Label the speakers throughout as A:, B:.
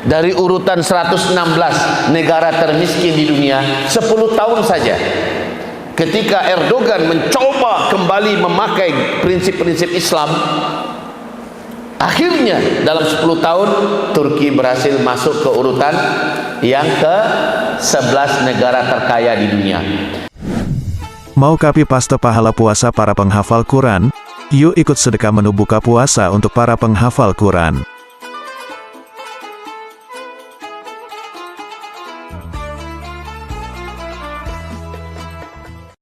A: Dari urutan 116 negara termiskin di dunia, 10 tahun saja ketika Erdogan mencoba kembali memakai prinsip-prinsip Islam, akhirnya dalam 10 tahun Turki berhasil masuk ke urutan yang ke-11 negara terkaya di dunia.
B: Mau copy paste pahala puasa para penghafal Quran? Yuk ikut sedekah menu buka puasa untuk para penghafal Quran.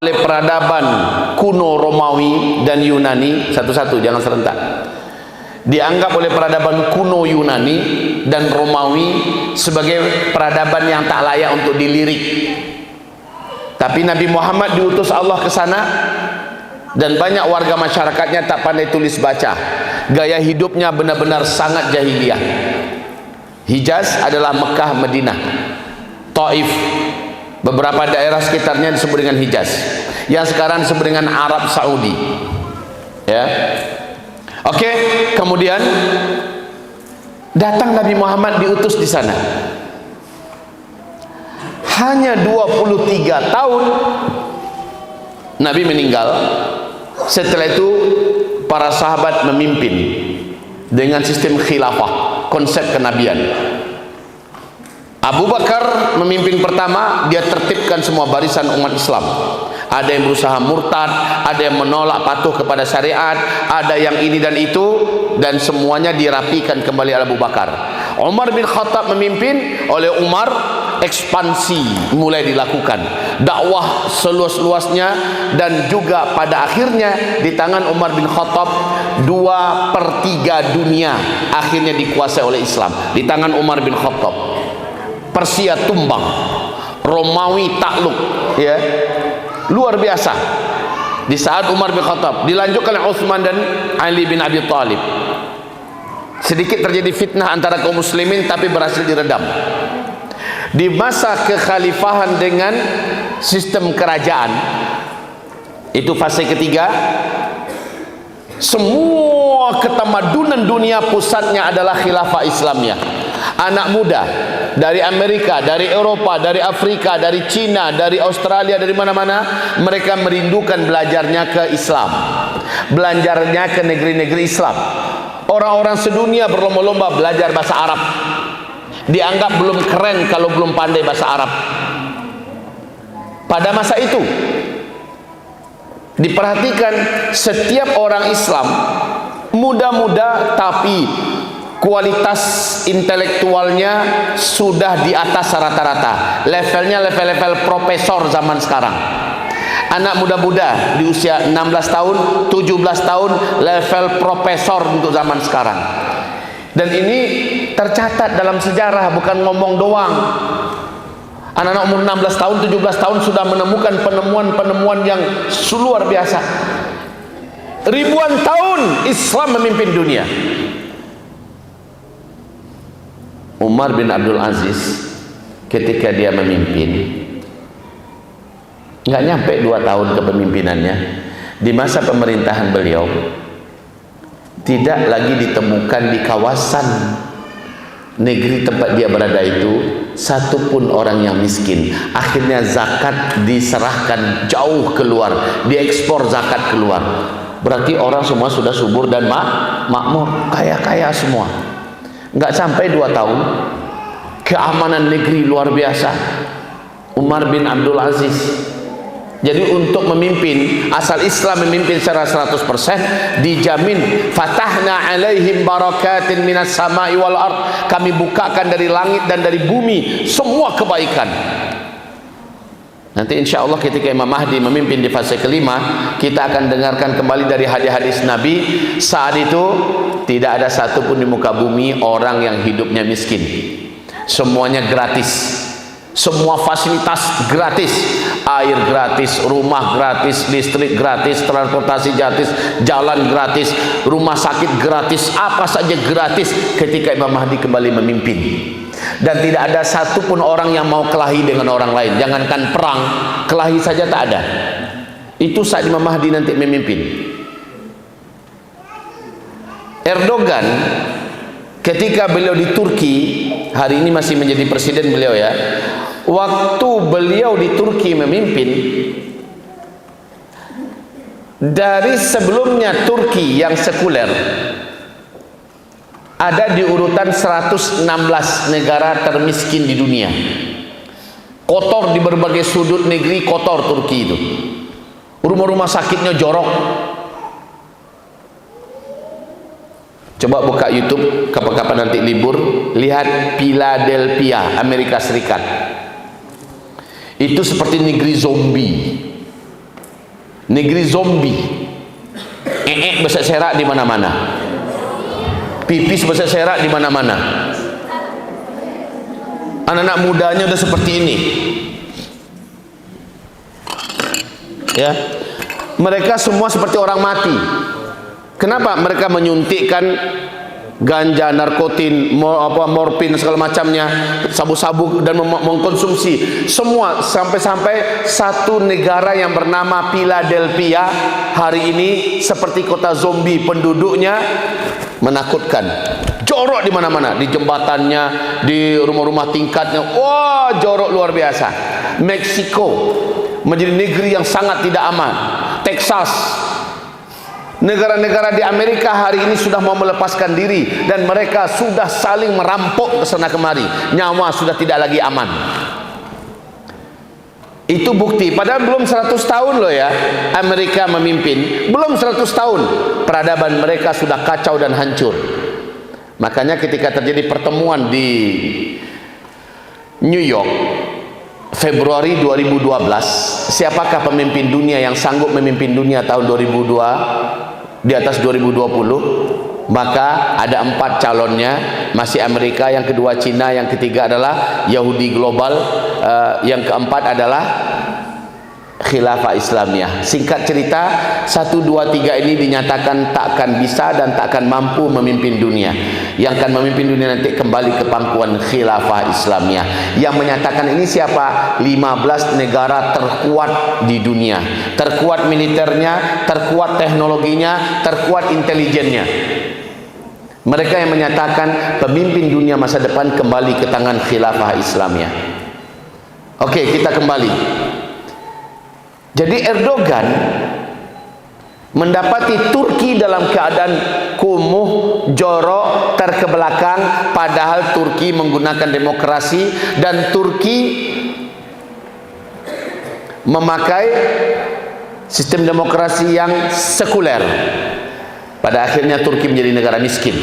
A: Oleh peradaban kuno Romawi dan Yunani, satu-satu jangan serentak, dianggap oleh peradaban kuno Yunani dan Romawi sebagai peradaban yang tak layak untuk dilirik. Tapi Nabi Muhammad diutus Allah ke sana dan banyak warga masyarakatnya tak pandai tulis baca. Gaya hidupnya benar-benar sangat jahiliyah. Hijaz adalah Mekah, Madinah, Taif, beberapa daerah sekitarnya disebut dengan Hijaz, yang sekarang disebut dengan Arab Saudi. Ya. Oke, kemudian datang Nabi Muhammad diutus di sana. Hanya 23 tahun Nabi meninggal. Setelah itu para sahabat memimpin dengan sistem khilafah, konsep kenabian. Abu Bakar memimpin pertama, dia tertibkan semua barisan umat Islam. Ada yang berusaha murtad, ada yang menolak patuh kepada syariat, ada yang ini dan itu, dan semuanya dirapikan kembali oleh Abu Bakar. Umar bin Khattab memimpin, oleh Umar ekspansi mulai dilakukan, dakwah seluas-luasnya, dan juga pada akhirnya di tangan Umar bin Khattab 2/3 dunia akhirnya dikuasai oleh Islam di tangan Umar bin Khattab. Persia tumbang, Romawi takluk, ya, luar biasa di saat Umar bin Khattab. Dilanjutkan oleh Utsman dan Ali bin Abi Thalib. Sedikit terjadi fitnah antara kaum muslimin tapi berhasil diredam. Di masa kekhalifahan dengan sistem kerajaan, itu fase ketiga, semua ketamadunan dunia pusatnya adalah khilafah Islamnya. Anak muda dari Amerika, dari Eropa, dari Afrika, dari Cina, dari Australia, dari mana-mana, mereka merindukan belajarnya ke Islam, belajarnya ke negeri-negeri Islam. Orang-orang sedunia berlomba-lomba belajar bahasa Arab. Dianggap belum keren kalau belum pandai bahasa Arab. Pada masa itu diperhatikan setiap orang Islam muda-muda tapi kualitas intelektualnya sudah di atas rata-rata. Levelnya level-level profesor zaman sekarang. Anak muda-muda di usia 16 tahun, 17 tahun level profesor untuk zaman sekarang. Dan ini tercatat dalam sejarah, bukan ngomong doang. Anak-anak umur 16 tahun, 17 tahun sudah menemukan penemuan-penemuan yang luar biasa. Ribuan tahun Islam memimpin dunia. Umar bin Abdul Aziz ketika dia memimpin, nggak nyampe 2 tahun kepemimpinannya, di masa pemerintahan beliau tidak lagi ditemukan di kawasan negeri tempat dia berada itu satupun orang yang miskin. Akhirnya zakat diserahkan jauh keluar, diekspor zakat keluar. Berarti orang semua sudah subur dan makmur, kaya-kaya semua. Nggak sampai 2 tahun, keamanan negeri luar biasa. Umar bin Abdul Aziz. Jadi untuk memimpin, asal Islam memimpin secara 100%, dijamin fatahna alaihim barakatin minas sama'i wal ard. Kami bukakan dari langit dan dari bumi semua kebaikan. Nanti insya Allah ketika Imam Mahdi memimpin di fase kelima, kita akan dengarkan kembali dari hadis-hadis Nabi. Saat itu tidak ada satupun di muka bumi orang yang hidupnya miskin. Semuanya gratis. Semua fasilitas gratis, air gratis, rumah gratis, listrik gratis, transportasi gratis, jalan gratis, rumah sakit gratis, apa saja gratis ketika Imam Mahdi kembali memimpin. Dan tidak ada satupun orang yang mau kelahi dengan orang lain. Jangankan perang, kelahi saja tak ada. Itu saat Imam Mahdi nanti memimpin. Erdogan ketika beliau di Turki hari ini masih menjadi presiden beliau ya. Waktu beliau di Turki memimpin, dari sebelumnya Turki yang sekuler ada di urutan 116 negara termiskin di dunia. Kotor di berbagai sudut negeri, kotor Turki itu. Rumah-rumah sakitnya jorok. Coba buka YouTube kapan-kapan nanti libur, lihat Philadelphia, Amerika Serikat. Itu seperti negeri zombie. Negeri zombie. Berserak di mana-mana. Pipis berserak di mana-mana. Anak-anak mudanya udah seperti ini. Ya. Mereka semua seperti orang mati. Kenapa? Mereka menyuntikkan ganja, narkotin, morfin segala macamnya, sabu-sabu, dan mengkonsumsi semua, sampai-sampai satu negara yang bernama Philadelphia hari ini seperti kota zombie, penduduknya menakutkan, jorok di mana-mana, di jembatannya, di rumah-rumah tingkatnya, wah jorok luar biasa. Meksiko menjadi negeri yang sangat tidak aman. Texas, negara-negara di Amerika hari ini sudah mau melepaskan diri, dan mereka sudah saling merampok ke sana kemari. Nyawa sudah tidak lagi aman. Itu bukti, padahal belum 100 tahun loh ya Amerika memimpin, belum 100 tahun peradaban mereka sudah kacau dan hancur. Makanya ketika terjadi pertemuan di New York Februari 2012, siapakah pemimpin dunia yang sanggup memimpin dunia tahun 2002 di atas 2020? Maka ada 4 calonnya, masih Amerika, yang kedua Cina, yang ketiga adalah Yahudi global, yang keempat adalah Khilafah Islamiyah. Singkat cerita, 1, 2, 3 ini dinyatakan tak akan bisa dan tak akan mampu memimpin dunia. Yang akan memimpin dunia nanti kembali ke pangkuan Khilafah Islamiyah. Yang menyatakan ini siapa? 15 negara terkuat di dunia, terkuat militernya, terkuat teknologinya, terkuat intelijennya. Mereka yang menyatakan pemimpin dunia masa depan kembali ke tangan Khilafah Islamiyah. Oke, kita kembali. Jadi Erdogan mendapati Turki dalam keadaan kumuh, jorok, terkebelakang, padahal Turki menggunakan demokrasi dan Turki memakai sistem demokrasi yang sekuler. Pada akhirnya Turki menjadi negara miskin.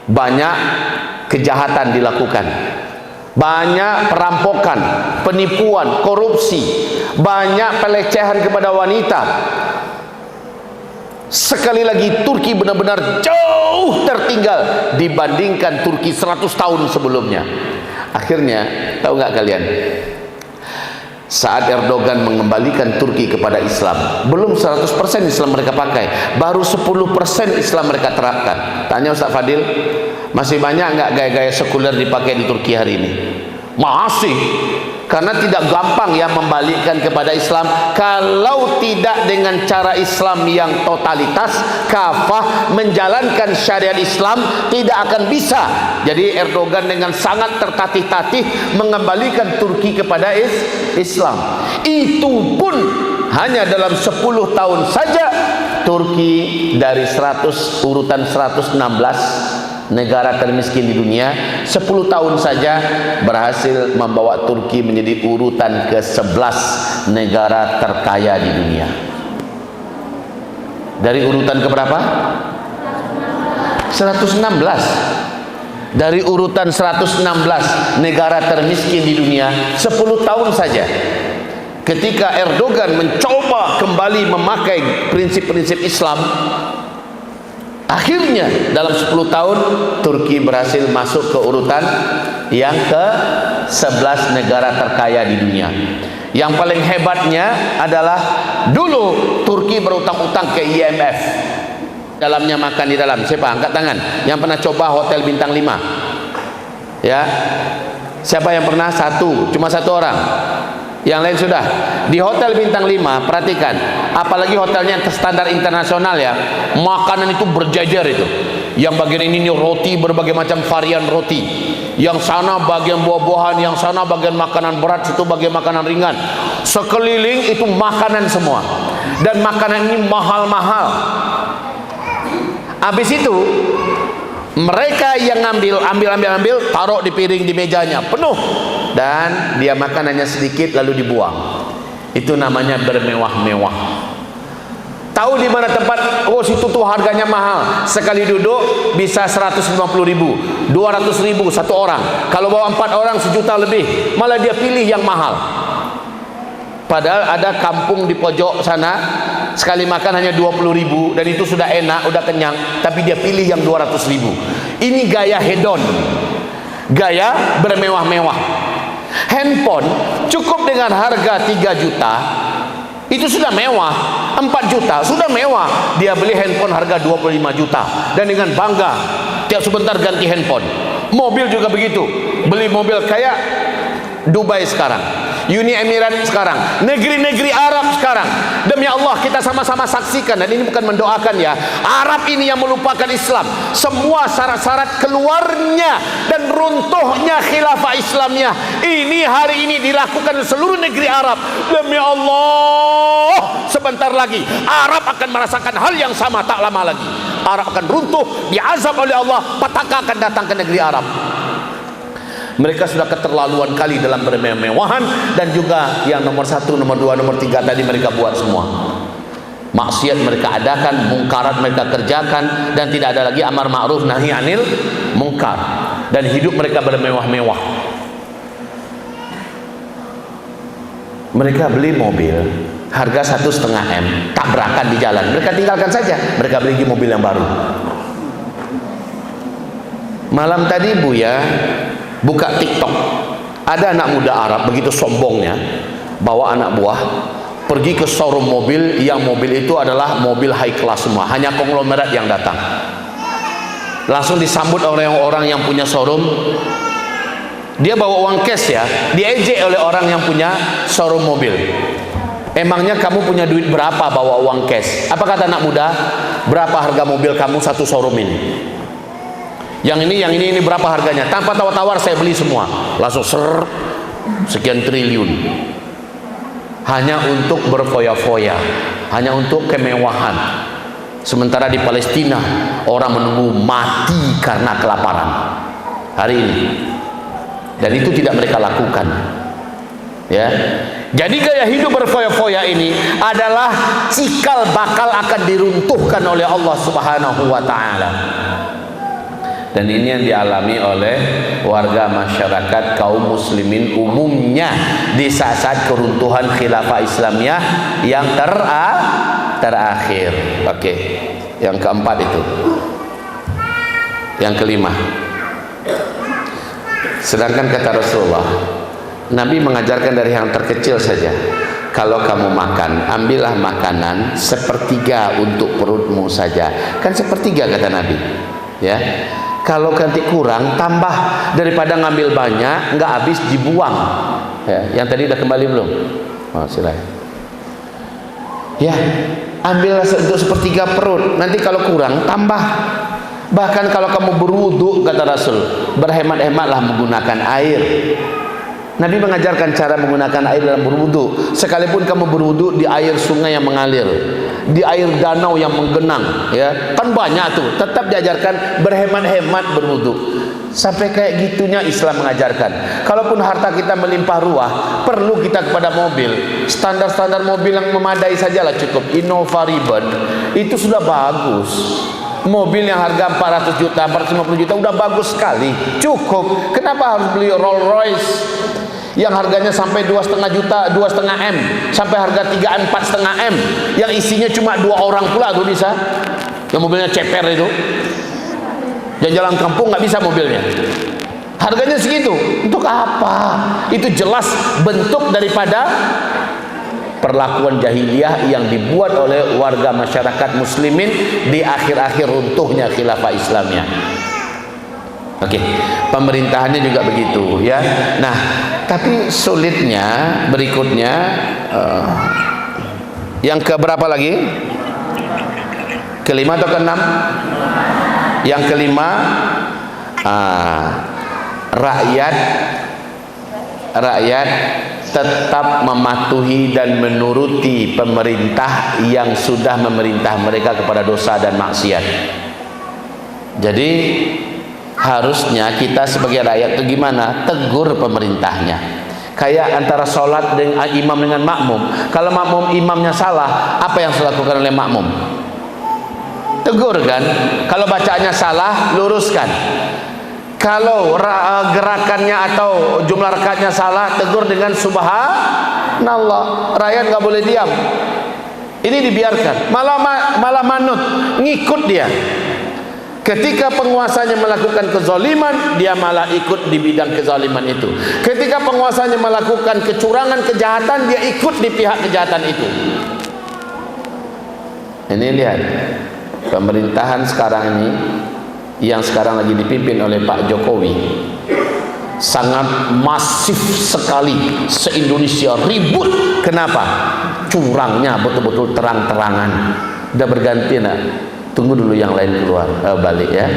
A: Banyak kejahatan dilakukan, banyak perampokan, penipuan, korupsi, banyak pelecehan kepada wanita. Sekali lagi Turki benar-benar jauh tertinggal dibandingkan Turki 100 tahun sebelumnya. Akhirnya, tahu nggak kalian, saat Erdogan mengembalikan Turki kepada Islam, belum 100% Islam mereka pakai, baru 10% Islam mereka terapkan. Tanya Ustaz Fadil, masih banyak nggak gaya-gaya sekuler dipakai di Turki hari ini? Masih, karena tidak gampang ya membalikkan kepada Islam. Kalau tidak dengan cara Islam yang totalitas, kafah, menjalankan syariat Islam, tidak akan bisa. Jadi Erdogan dengan sangat tertatih-tatih mengembalikan Turki kepada Islam. Itu pun hanya dalam 10 tahun saja Turki dari urutan 116 negara termiskin di dunia, 10 tahun saja berhasil membawa Turki menjadi urutan ke-11 negara terkaya di dunia. Dari urutan keberapa? 116. Dari urutan 116 negara termiskin di dunia, 10 tahun saja. Ketika Erdogan mencoba kembali memakai prinsip-prinsip Islam, akhirnya dalam 10 tahun Turki berhasil masuk ke urutan yang ke-11 negara terkaya di dunia. Yang paling hebatnya adalah dulu Turki berutang-utang ke IMF. Dalamnya makan di dalam. Siapa? Angkat tangan yang pernah coba hotel bintang 5. Ya. Siapa yang pernah? Cuma satu orang. Yang lain sudah. Di hotel bintang 5, perhatikan, apalagi hotelnya standar internasional ya, makanan itu berjajar itu. Yang bagian ini roti, berbagai macam varian roti. Yang sana bagian buah-buahan, yang sana bagian makanan berat, situ bagian makanan ringan. Sekeliling itu makanan semua. Dan makanan ini mahal-mahal. Habis itu mereka yang ambil, taruh di piring di mejanya penuh, dan dia makan hanya sedikit lalu dibuang. Itu namanya bermewah-mewah. Tahu di mana tempat? Oh, situ tuh harganya mahal. Sekali duduk bisa 150.000, 200.000 satu orang. Kalau bawa 4 orang 1 juta lebih. Malah dia pilih yang mahal. Padahal ada kampung di pojok sana, sekali makan hanya 20.000 dan itu sudah enak, udah kenyang, tapi dia pilih yang 200.000. Ini gaya hedon, gaya bermewah-mewah. Handphone cukup dengan harga 3 juta itu sudah mewah. 4 juta sudah mewah. Dia beli handphone harga 25 juta dan dengan bangga tiap sebentar ganti handphone. Mobil juga begitu, beli mobil kayak Dubai sekarang, Uni Emirat sekarang, negeri-negeri Arab sekarang. Demi Allah kita sama-sama saksikan, dan ini bukan mendoakan ya, Arab ini yang melupakan Islam. Semua syarat-syarat keluarnya dan runtuhnya khilafah Islamnya ini hari ini dilakukan di seluruh negeri Arab. Demi Allah, sebentar lagi Arab akan merasakan hal yang sama. Tak lama lagi Arab akan runtuh, diazab oleh Allah. Petaka akan datang ke negeri Arab. Mereka sudah keterlaluan kali dalam bermewah-mewahan, dan juga yang nomor 1, nomor 2, nomor 3 tadi mereka buat semua. Maksiat mereka adakan, mungkarat mereka kerjakan, dan tidak ada lagi amar ma'ruf nahi anil mungkar, dan hidup mereka bermewah-mewah. Mereka beli mobil harga 1,5 M, tabrakan di jalan, mereka tinggalkan saja, mereka beli mobil yang baru. Malam tadi Buya buka TikTok, ada anak muda Arab begitu sombongnya bawa anak buah pergi ke showroom mobil, yang mobil itu adalah mobil high class semua, hanya konglomerat yang datang. Langsung disambut oleh orang yang punya showroom. Dia bawa uang cash ya, diejek oleh orang yang punya showroom mobil. Emangnya kamu punya duit berapa bawa uang cash? Apa kata anak muda? Berapa harga mobil kamu satu showroom ini? Yang ini berapa harganya? Tanpa tawar-tawar saya beli semua. Langsung sekian triliun. Hanya untuk berfoya-foya, hanya untuk kemewahan. Sementara di Palestina orang menunggu mati karena kelaparan hari ini, dan itu tidak mereka lakukan. Ya, jadi gaya hidup berfoya-foya ini adalah cikal bakal akan diruntuhkan oleh Allah Subhanahu wa Ta'ala. Dan ini yang dialami oleh warga masyarakat kaum muslimin umumnya di saat-saat keruntuhan khilafah Islamiyah yang terakhir. Oke, yang keempat itu. Yang kelima, sedangkan kata Rasulullah, Nabi mengajarkan dari yang terkecil saja. Kalau kamu makan, ambillah makanan sepertiga untuk perutmu saja. Kan sepertiga kata Nabi, ya. Kalau nanti kurang, tambah, daripada ngambil banyak nggak habis dibuang. Ya, yang tadi udah kembali belum? Oh, silakan. Ya, ambillah untuk sepertiga perut. Nanti kalau kurang tambah. Bahkan kalau kamu berwudu kata Rasul, berhemat-hematlah menggunakan air. Nabi mengajarkan cara menggunakan air dalam berwudu. Sekalipun kamu berwudu di air sungai yang mengalir, di air danau yang menggenang, ya kan banyak tuh, tetap diajarkan berhemat-hemat berwudu. Sampai kayak gitunya Islam mengajarkan. Kalaupun harta kita melimpah ruah, perlu kita kepada mobil, standar-standar mobil yang memadai sajalah cukup. Innova Ribbon itu sudah bagus. Mobil yang harga 400 juta, 450 juta udah bagus sekali, cukup. Kenapa harus beli Rolls Royce yang harganya sampai 2,5 juta, 2,5 M, sampai harga 3 M, 4,5 M, yang isinya cuma 2 orang pula tuh bisa, yang mobilnya ceper itu, jalan kampung nggak bisa mobilnya, harganya segitu. Untuk apa? Itu jelas bentuk daripada perlakuan jahiliyah yang dibuat oleh warga masyarakat muslimin di akhir-akhir runtuhnya khilafah Islamiyah. Oke, pemerintahannya juga begitu ya. Nah, tapi sulitnya berikutnya yang keberapa lagi? Kelima atau keenam? Yang kelima, rakyat tetap mematuhi dan menuruti pemerintah yang sudah memerintah mereka kepada dosa dan maksiat. Jadi harusnya kita sebagai rakyat itu gimana? Tegur pemerintahnya. Kayak antara sholat dengan imam dengan makmum. Kalau makmum imamnya salah, apa yang harus dilakukan oleh makmum? Tegur kan? Kalau bacaannya salah, luruskan. Kalau gerakannya atau jumlah rakaatnya salah, tegur dengan subhanallah. Rakyat nggak boleh diam. Ini dibiarkan. Malah manut, ngikut dia. Ketika penguasanya melakukan kezaliman, dia malah ikut di bidang kezaliman itu. Ketika penguasanya melakukan kecurangan, kejahatan, dia ikut di pihak kejahatan itu. Ini lihat, pemerintahan sekarang ini yang sekarang lagi dipimpin oleh Pak Jokowi sangat masif sekali, se-Indonesia ribut. Kenapa? Curangnya betul-betul terang-terangan. Udah berganti nak. Tunggu dulu yang lain keluar, balik ya.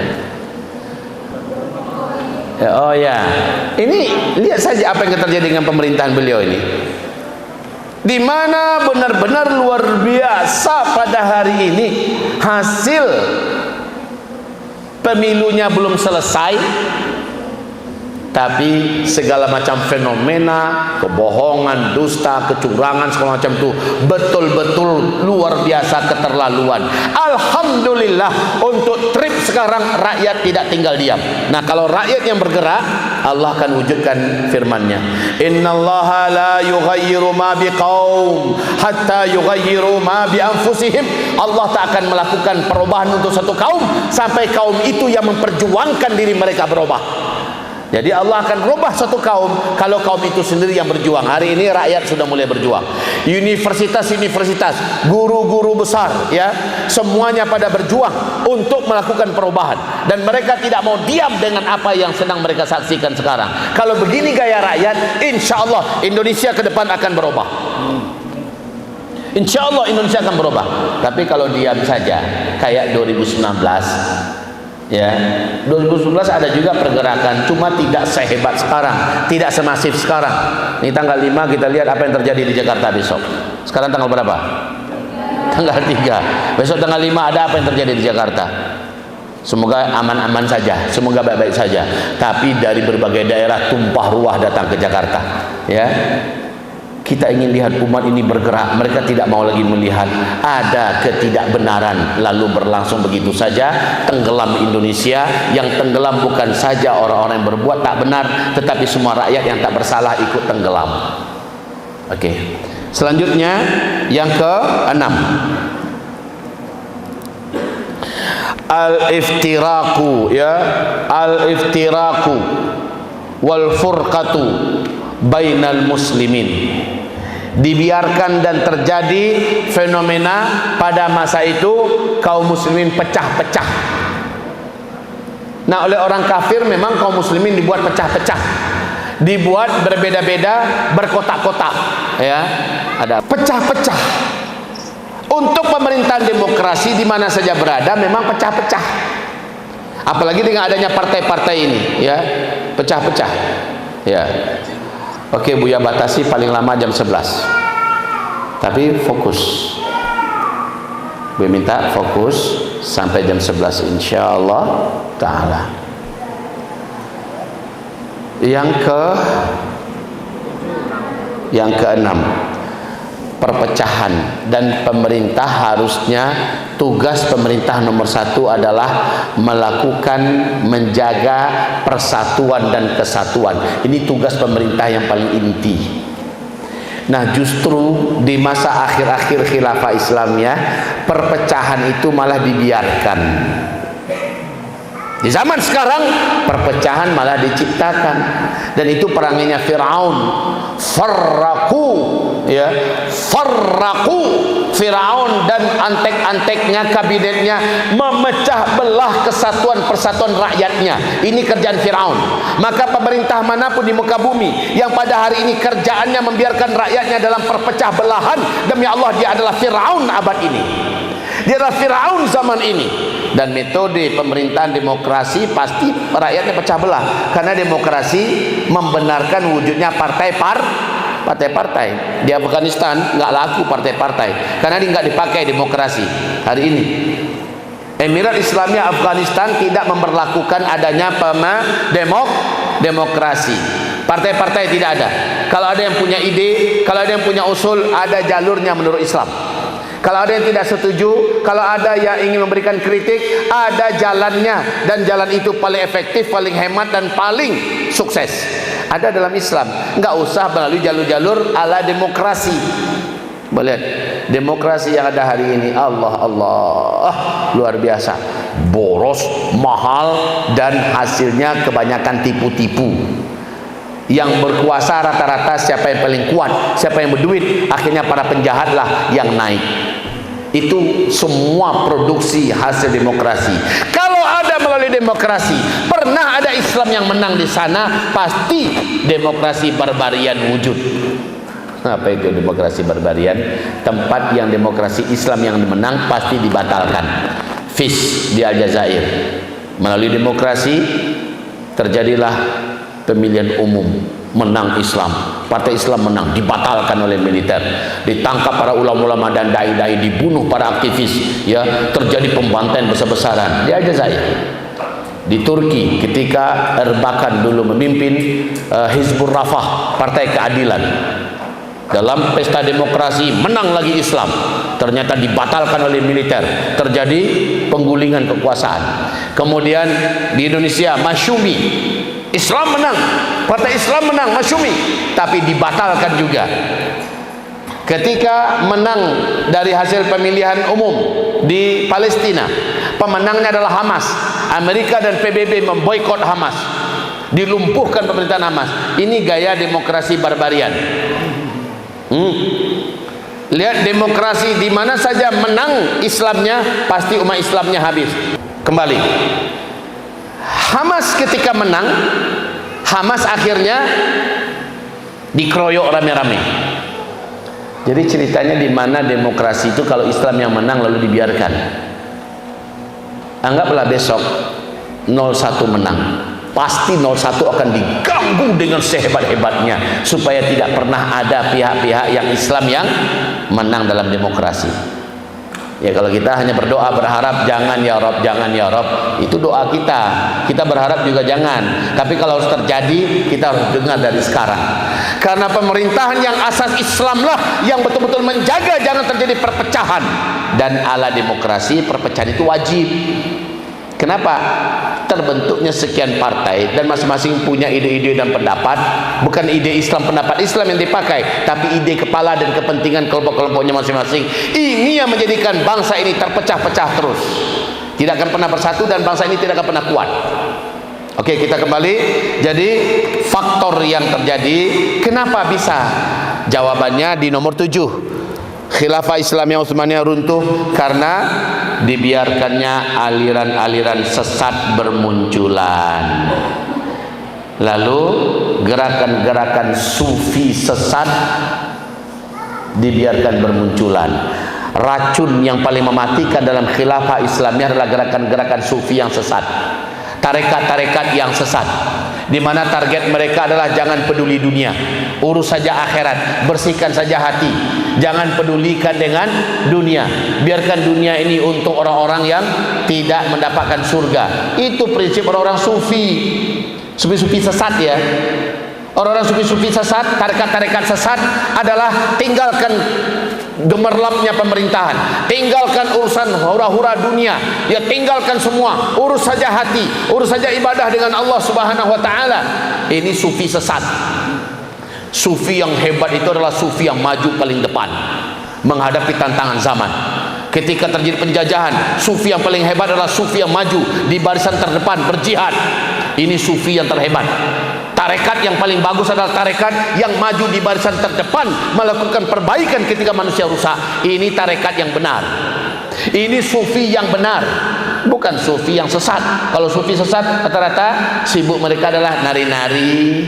A: Oh ya, ini lihat saja apa yang terjadi dengan pemerintahan beliau ini, di mana benar-benar luar biasa. Pada hari ini hasil pemilunya belum selesai, tapi segala macam fenomena, kebohongan, dusta, kecurangan, segala macam itu betul-betul luar biasa, keterlaluan. Alhamdulillah, untuk trip sekarang rakyat tidak tinggal diam. Nah, kalau rakyat yang bergerak, Allah akan wujudkan firman-Nya. Innallaha la yughayyiru ma biqaum hatta yughayyiru ma bi anfusihim. Allah tak akan melakukan perubahan untuk satu kaum sampai kaum itu yang memperjuangkan diri mereka berubah. Jadi Allah akan rubah satu kaum kalau kaum itu sendiri yang berjuang. Hari ini rakyat sudah mulai berjuang. Universitas-universitas, guru-guru besar, ya, semuanya pada berjuang untuk melakukan perubahan. Dan mereka tidak mau diam dengan apa yang sedang mereka saksikan sekarang. Kalau begini gaya rakyat, insya Allah Indonesia ke depan akan berubah. Insya Allah Indonesia akan berubah. Tapi kalau diam saja, kayak 2019, ya, 2019 ada juga pergerakan, cuma tidak sehebat sekarang, tidak semasif sekarang. Ini tanggal 5 kita lihat apa yang terjadi di Jakarta besok. Sekarang tanggal berapa? Tanggal 3. Besok tanggal 5 ada apa yang terjadi di Jakarta. Semoga aman-aman saja, semoga baik-baik saja. Tapi dari berbagai daerah tumpah ruah datang ke Jakarta, ya. Kita ingin lihat umat ini bergerak. Mereka tidak mau lagi melihat ada ketidakbenaran lalu berlangsung begitu saja, tenggelam Indonesia. Yang tenggelam bukan saja orang-orang yang berbuat tak benar, tetapi semua rakyat yang tak bersalah ikut tenggelam. Oke. Selanjutnya yang ke-6, al-iftiraku, ya, al-iftiraku wal furqatu bainal muslimin. Dibiarkan dan terjadi fenomena pada masa itu kaum muslimin pecah-pecah. Nah, oleh orang kafir memang kaum muslimin dibuat pecah-pecah, dibuat berbeda-beda, berkotak-kotak, ya, ada pecah-pecah. Untuk pemerintahan demokrasi di mana saja berada memang pecah-pecah. Apalagi dengan adanya partai-partai ini, ya, pecah-pecah, ya. Oke, Buya batasi paling lama jam 11. Tapi fokus. Buya minta fokus sampai jam 11 insyaallah taala. Yang ke-6, perpecahan. Dan pemerintah harusnya, tugas pemerintah nomor 1 adalah menjaga persatuan dan kesatuan. Ini tugas pemerintah yang paling inti. Nah, justru di masa akhir-akhir khilafah Islamiyah, perpecahan itu malah dibiarkan. Di zaman sekarang perpecahan malah diciptakan, dan itu peranginya Firaun. Farraqu, ya, farraqu. Firaun dan antek-anteknya, kabinetnya memecah belah kesatuan persatuan rakyatnya. Ini kerjaan Firaun. Maka pemerintah manapun di muka bumi yang pada hari ini kerjaannya membiarkan rakyatnya dalam perpecah belahan, demi Allah dia adalah Firaun abad ini. Dia adalah Firaun zaman ini. Dan metode pemerintahan demokrasi pasti rakyatnya pecah belah, karena demokrasi membenarkan wujudnya partai-partai. Di Afghanistan nggak laku partai-partai karena dia nggak dipakai demokrasi. Hari ini Emirat Islamiyah Afghanistan tidak memperlakukan adanya demokrasi. Partai-partai tidak ada. Kalau ada yang punya ide, kalau ada yang punya usul, ada jalurnya menurut Islam. Kalau ada yang tidak setuju, kalau ada yang ingin memberikan kritik, ada jalannya, dan jalan itu paling efektif, paling hemat, dan paling sukses. Ada dalam Islam. Nggak usah melalui jalur-jalur ala demokrasi. Lihat demokrasi yang ada hari ini, Allah luar biasa, boros, mahal, dan hasilnya kebanyakan tipu-tipu. Yang berkuasa rata-rata siapa yang paling kuat, siapa yang berduit, akhirnya para penjahatlah yang naik. Itu semua produksi hasil demokrasi. Kalau ada melalui demokrasi, pernah ada Islam yang menang di sana, pasti demokrasi barbarian wujud. Apa itu demokrasi barbarian? Tempat yang demokrasi Islam yang menang pasti dibatalkan. Fis di Aljazair, melalui demokrasi terjadilah pemilihan umum, menang Islam, partai Islam menang, dibatalkan oleh militer, ditangkap para ulama-ulama dan dai-dai, dibunuh para aktivis, ya, terjadi pembantaian besar-besaran di Aljazair. Di Turki ketika Erbakan dulu memimpin Hizbur Rafah, partai keadilan, dalam pesta demokrasi menang lagi Islam, ternyata dibatalkan oleh militer, terjadi penggulingan kekuasaan. Kemudian di Indonesia Masyumi, Islam menang, partai Islam menang, Masyumi, tapi dibatalkan juga. Ketika menang dari hasil pemilihan umum di Palestina, pemenangnya adalah Hamas. Amerika dan PBB memboikot Hamas, dilumpuhkan pemerintahan Hamas. Ini gaya demokrasi barbarian. Lihat demokrasi di mana saja menang Islamnya, pasti umat Islamnya habis. Kembali, Hamas ketika menang, Hamas akhirnya dikeroyok rame-rame. Jadi ceritanya di mana demokrasi itu kalau Islam yang menang lalu dibiarkan. Anggaplah besok 01 menang, pasti 01 akan diganggu dengan sehebat-hebatnya supaya tidak pernah ada pihak-pihak yang Islam yang menang dalam demokrasi. Ya, kalau kita hanya berdoa berharap jangan ya Rob, jangan ya Rob, itu doa kita. Kita berharap juga jangan. Tapi kalau harus terjadi, kita harus dengar dari sekarang. Karena pemerintahan yang asas Islam lah yang betul-betul menjaga jangan terjadi perpecahan. Dan ala demokrasi perpecahan itu wajib. Kenapa? Terbentuknya sekian partai dan masing-masing punya ide-ide dan pendapat, bukan ide Islam, pendapat Islam yang dipakai, tapi ide kepala dan kepentingan kelompok-kelompoknya masing-masing. Ini yang menjadikan bangsa ini terpecah-pecah terus, tidak akan pernah bersatu, dan bangsa ini tidak akan pernah kuat. Oke, kita kembali. Jadi faktor yang terjadi, kenapa bisa? Jawabannya di nomor 7. Khilafah Islamiyah Utsmaniyah runtuh karena dibiarkannya aliran-aliran sesat bermunculan. Lalu gerakan-gerakan sufi sesat dibiarkan bermunculan. Racun yang paling mematikan dalam khilafah Islamiyah adalah gerakan-gerakan sufi yang sesat, tarekat-tarekat yang sesat, di mana target mereka adalah jangan peduli dunia, urus saja akhirat, bersihkan saja hati, jangan pedulikan dengan dunia, biarkan dunia ini untuk orang-orang yang tidak mendapatkan surga. Itu prinsip orang-orang sufi, sufi-sufi sesat ya. Orang-orang sufi-sufi sesat, tarekat-tarekat sesat adalah tinggalkan gemerlapnya pemerintahan, tinggalkan urusan hura-hura dunia, ya tinggalkan semua, urus saja hati, urus saja ibadah dengan Allah Subhanahu wa taala. Ini sufi sesat. Sufi yang hebat itu adalah sufi yang maju paling depan menghadapi tantangan zaman. Ketika terjadi penjajahan, sufi yang paling hebat adalah sufi yang maju di barisan terdepan berjihad. Ini sufi yang terhebat. Tarekat yang paling bagus adalah tarekat yang maju di barisan terdepan melakukan perbaikan ketika manusia rusak. Ini tarekat yang benar. Ini sufi yang benar, bukan sufi yang sesat. Kalau sufi sesat rata-rata sibuk mereka adalah nari-nari,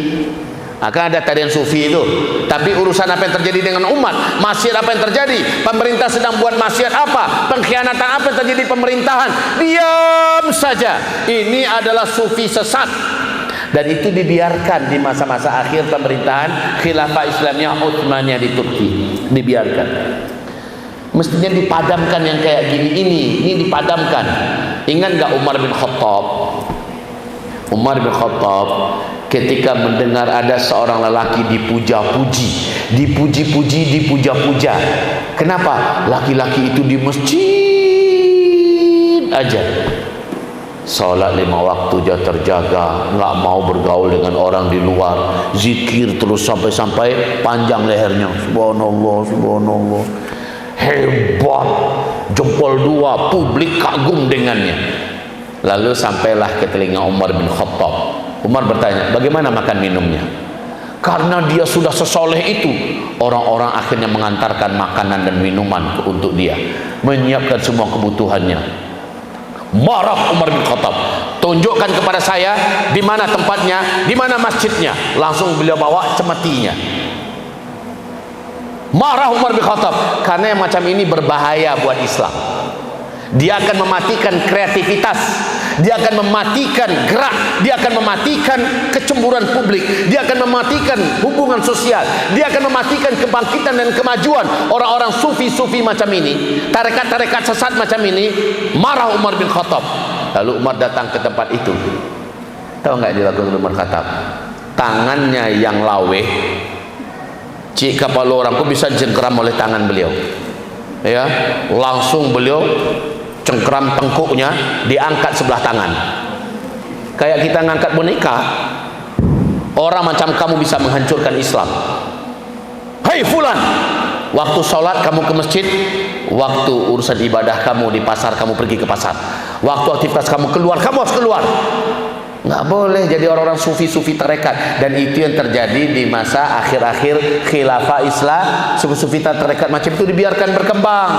A: Akan ada tarian sufi itu. Tapi urusan apa yang terjadi dengan umat, maksiat apa yang terjadi, pemerintah sedang buat maksiat apa, pengkhianatan apa yang terjadi pemerintahan, diam saja. Ini adalah sufi sesat. Dan itu dibiarkan di masa-masa akhir pemerintahan Khilafah Islamiyah Utsmaniyah di Turki. Dibiarkan. Mestinya dipadamkan yang kayak gini ini dipadamkan. Ingat gak Umar bin Khattab? Umar bin Khattab ketika mendengar ada seorang lelaki dipuja-puji, dipuji-puji, dipuja-puja. Kenapa? Laki-laki itu di masjid aja, salat 5 waktu dia terjaga, nggak mau bergaul dengan orang di luar, zikir terus sampai panjang lehernya, subhanallah, subhanallah, hebat, jempol 2, publik kagum dengannya. Lalu sampailah ke telinga Umar bin Khattab. Umar bertanya, bagaimana makan minumnya? Karena dia sudah sesoleh itu, orang-orang akhirnya mengantarkan makanan dan minuman untuk dia, menyiapkan semua kebutuhannya. Marah Umar bin Khattab, tunjukkan kepada saya di mana tempatnya, di mana masjidnya. Langsung beliau bawa cemetinya. Marah Umar bin Khattab karena yang macam ini berbahaya buat Islam. Dia akan mematikan kreativitas, dia akan mematikan gerak, dia akan mematikan kecemburuan publik, dia akan mematikan hubungan sosial, dia akan mematikan kebangkitan dan kemajuan orang-orang sufi-sufi macam ini, tarekat-tarekat sesat macam ini. Marah Umar bin Khattab. Lalu Umar datang ke tempat itu. Tahu nggak yang dilakukan Umar Khattab? Tangannya yang laweh, cik kepala orang kok bisa jengkram oleh tangan beliau, ya, langsung beliau cengkram tengkuknya diangkat sebelah tangan, kayak kita ngangkat boneka. Orang macam kamu bisa menghancurkan Islam. Hei fulan, waktu sholat kamu ke masjid, waktu urusan ibadah kamu di pasar kamu pergi ke pasar, waktu aktivitas kamu keluar kamu harus keluar. Nggak boleh jadi orang-orang sufi-sufi tarekat. Dan itu yang terjadi di masa akhir-akhir Khilafah Islam. Sufi-sufi tarekat macam itu dibiarkan berkembang,